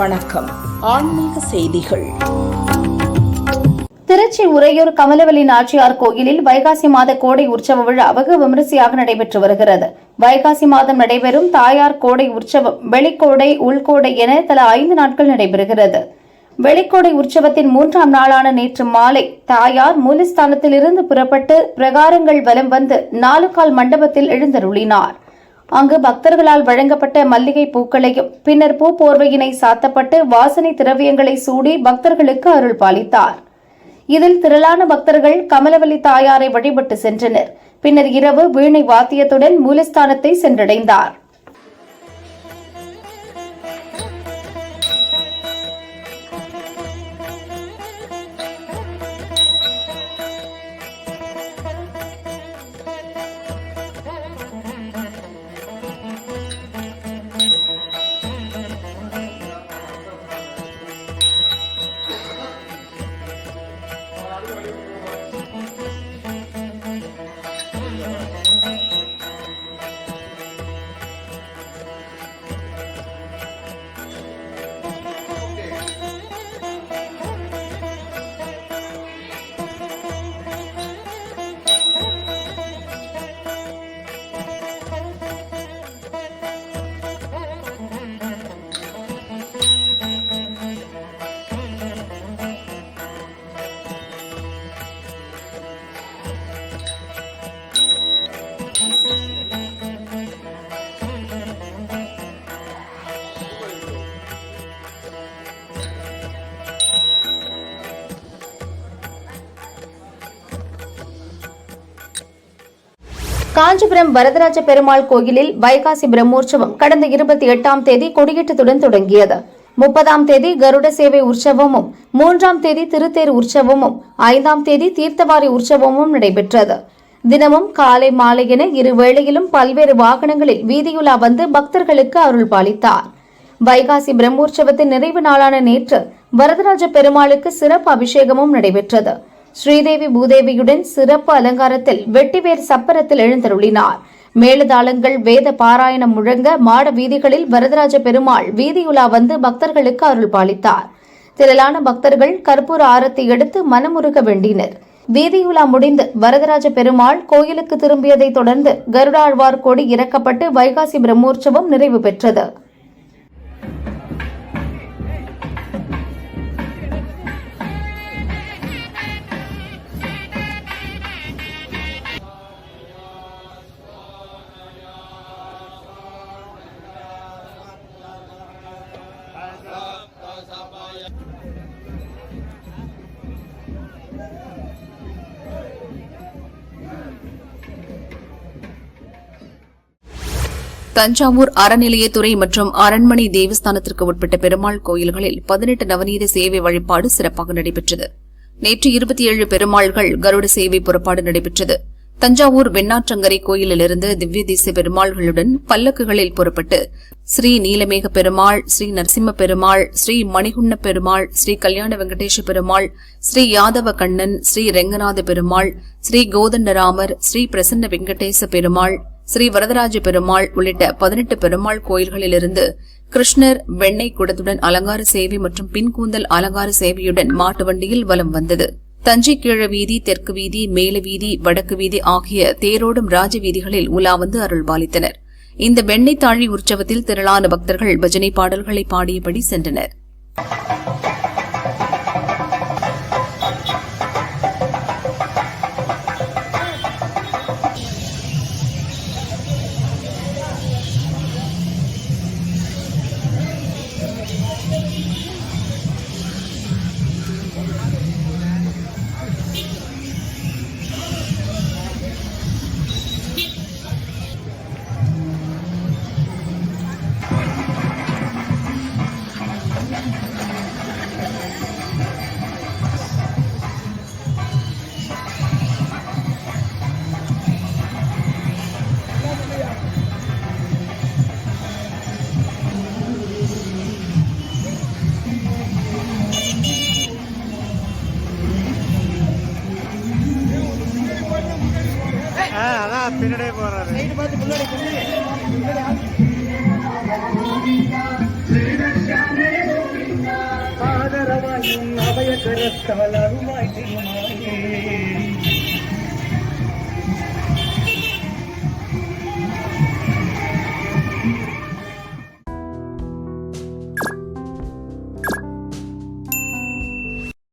வணக்கம். ஆன்மீக செய்திகள். திருச்சி உறையூர் கமலவல்லி நாச்சியார் கோயிலில் வைகாசி மாத கோடை உற்சவ விழா வெகு விமரிசையாக நடைபெற்று வருகிறது. வைகாசி மாதம் நடைபெறும் தாயார் கோடை உற்சவம் வெளிக்கோடை, உள்கோடை என தலா 5 நாட்கள் நடைபெறுகிறது. வெளிக்கோடை உற்சவத்தின் 3ஆம் நாளான நேற்று மாலை தாயார் மூலஸ்தானத்திலிருந்து புறப்பட்டு பிரகாரங்கள் வலம் வந்து 4 கால் மண்டபத்தில் எழுந்தருளினார். அங்கு பக்தர்களால் வழங்கப்பட்ட மல்லிகை பூக்களையும் பின்னர் பூ போர்வையினை சாத்தப்பட்டு வாசனை திரவியங்களை சூடி பக்தர்களுக்கு அருள் பாலித்தார். இதில் திரளான பக்தர்கள் கமலவல்லி தாயாரை வழிபட்டு சென்றனர். பின்னர் இரவு வீணை வாத்தியத்துடன் மூலஸ்தானத்தை சென்றடைந்தார். காஞ்சிபுரம் வரதராஜ பெருமாள் கோயிலில் வைகாசி பிரம்மோற்சவம் கடந்த 28ஆம் தேதி கொடியேற்றத்துடன் தொடங்கியது. 30ஆம் தேதி கருட சேவை உற்சவமும், 3ஆம் தேதி திருத்தேர் உற்சவமும், 5ஆம் தேதி தீர்த்தவாரி உற்சவமும் நடைபெற்றது. தினமும் காலை மாலை என இருவேளையிலும் பல்வேறு வாகனங்களில் வீதியுலா வந்து பக்தர்களுக்கு அருள் பாலித்தார். வைகாசி பிரம்மோற்சவத்தின் நிறைவு நாளான நேற்று வரதராஜ பெருமாளுக்கு சிறப்பு அபிஷேகமும் நடைபெற்றது. ஸ்ரீதேவி பூதேவியுடன் சிறப்பு அலங்காரத்தில் வெட்டிவேர் சப்பரத்தில் எழுந்தருளினார். மேளதாளங்கள், வேத பாராயணம் முழங்க மாட வீதிகளில் வரதராஜ பெருமாள் வீதியுலா வந்து பக்தர்களுக்கு அருள் பாலித்தார். திரளான பக்தர்கள் கற்பூர ஆரத்தி எடுத்து மனமுருக வேண்டினர். வீதியுலா முடிந்து வரதராஜ பெருமாள் கோயிலுக்கு திரும்பியதை தொடர்ந்து கருடாழ்வார் கொடி இறக்கப்பட்டு வைகாசி பிரம்மோற்சவம் நிறைவு பெற்றது. தஞ்சாவூர் அறநிலையத்துறை மற்றும் அரண்மனை தேவஸ்தானத்திற்கு உட்பட்ட பெருமாள் கோயில்களில் 18 நவநீத சேவை வழிபாடு சிறப்பாக நடைபெற்றது. நேற்று 27 பெருமாள்கள் கருட சேவை புறப்பாடு நடைபெற்றது. தஞ்சாவூர் வெண்ணாற்றங்கரை கோயிலிலிருந்து திவ்ய தேச பெருமாள்களுடன் பல்லக்குகளில் புறப்பட்டு ஸ்ரீ நீலமேக பெருமாள், ஸ்ரீ நரசிம்ம பெருமாள், ஸ்ரீ மணிகுண்ண பெருமாள், ஸ்ரீ கல்யாண வெங்கடேஷ பெருமாள், ஸ்ரீ யாதவ கண்ணன், ஸ்ரீ ரெங்கநாத பெருமாள், ஸ்ரீ கோதண்டராமர், ஸ்ரீ பிரசன்ன வெங்கடேச பெருமாள், ஸ்ரீ வரதராஜ பெருமாள் உள்ளிட்ட 18 பெருமாள் கோயில்களிலிருந்து கிருஷ்ணர் வெண்ணெய் குடத்துடன் அலங்கார சேவை மற்றும் பின்கூந்தல் அலங்கார சேவையுடன் மாட்டு வண்டியில் வலம் வந்தது. தஞ்சை கீழ வீதி, தெற்கு வீதி, மேல வீதி, வடக்கு வீதி ஆகிய தேரோடும் ராஜ வீதிகளில் உலா வந்து அருள்பாலித்தனர். இந்த வெண்ணெய் தாழி உற்சவத்தில் திரளான பக்தர்கள் பஜனை பாடல்களை பாடியபடி சென்றனர். உன் அபய கரத்தால் அருமாய் திருமாலே